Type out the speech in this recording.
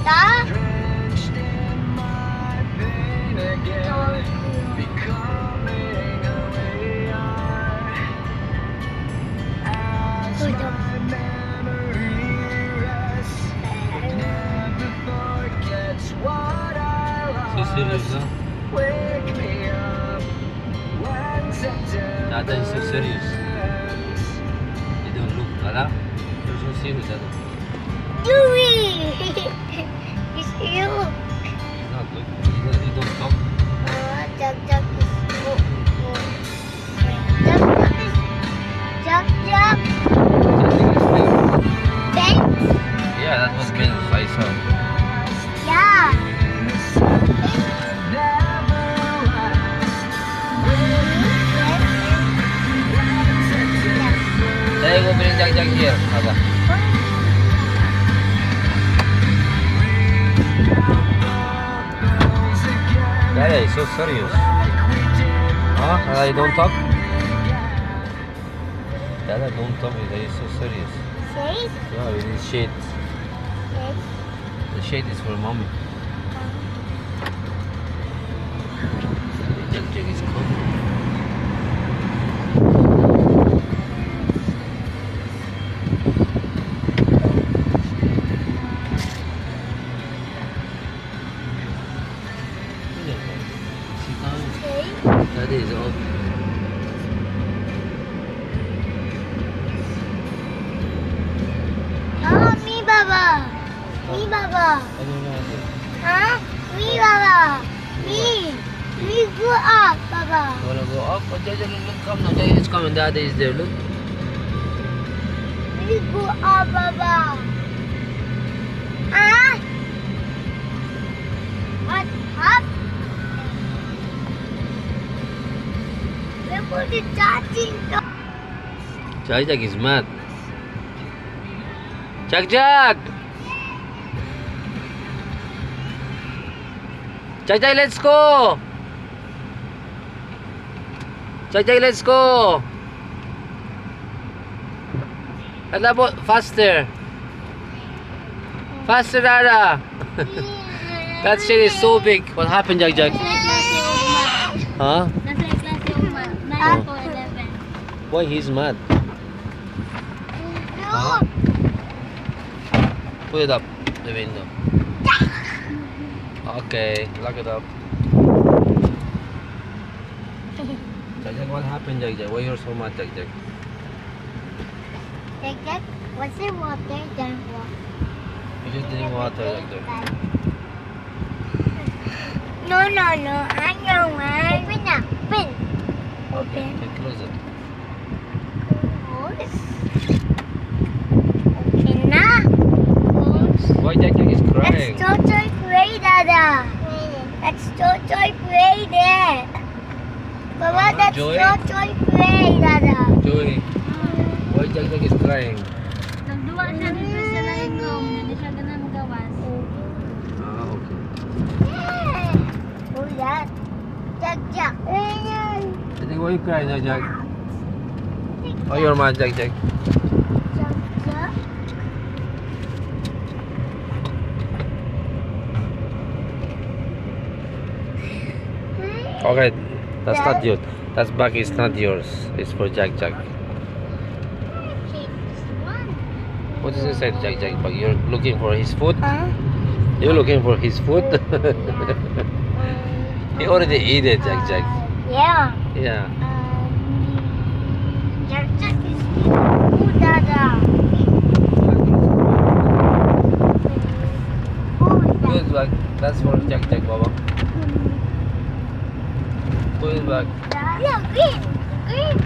Da? So serious, huh? Dada is so serious. You don't look, Dada. You're so serious, Dada. Louie! It's you. He's not look. You don't talk. Jack Jack is Jack Jack Jack Ben? Yeah, that was Ben. I saw. Yeah. Saya go bring Jack Jack here, Dada. Dada is so serious. Huh? Dada, you don't talk? Dada, don't talk. Dada is so serious. Safe? Yeah, with this shade. Safe. The shade is for mommy. Jack Jack is cold. Safe. That is all. Oh, me Baba. Me Baba. Ano na ito? Huh? Me Baba. Me. Me go up, Baba. Wanna go up? Oh, Jack Jack, look, come now. Jack is coming. Dada is there. Look. Me go up, Baba. Huh? What up? Where put the charging? Jack Jack is mad. Jack Jack! Jack Jack, let's go! Jack Jack, let's go! Alabo, faster! Faster, Dada! That shit is so big. What happened, Jack Jack? Huh? Nasa klase yung mat. 9 to 11. Why he's mad? No. Put it up the window. Okay, lock it up. Jack Jack, what happened, Jack Jack? Why you're so mad, Jack Jack? Jack Jack, what's the water done for? You just drink water, Jack Jack. No, no, no. I know one. Open up. Open. Okay, close it. Close. Open na. Close. Why Jack Jack is That's crying? Totoy Pray, Dada. That's Totoy Pray there. Baba, that's Joy? Totoy Pray, Dada. Joey, why Jack Jack is crying? Nagduwa siya dito sa living room. Hindi siya ganang magawas. Ah, okay. Who's that? Jack Jack. Jack, why you crying, Jack Jack? Oh, you're mad, Jack Jack. Jack Jack. Okay, that's not yours. That bag is not yours. It's for Jack Jack. What is inside Jack Jack bag? You're looking for his food? Huh? You're looking for his food? He already ate it, Jack Jack. Yeah. Yeah. Jack Jack is food, Dada. Food. Good bag. That's for Jack Jack, Baba. Put it back. Yeah, green. Green.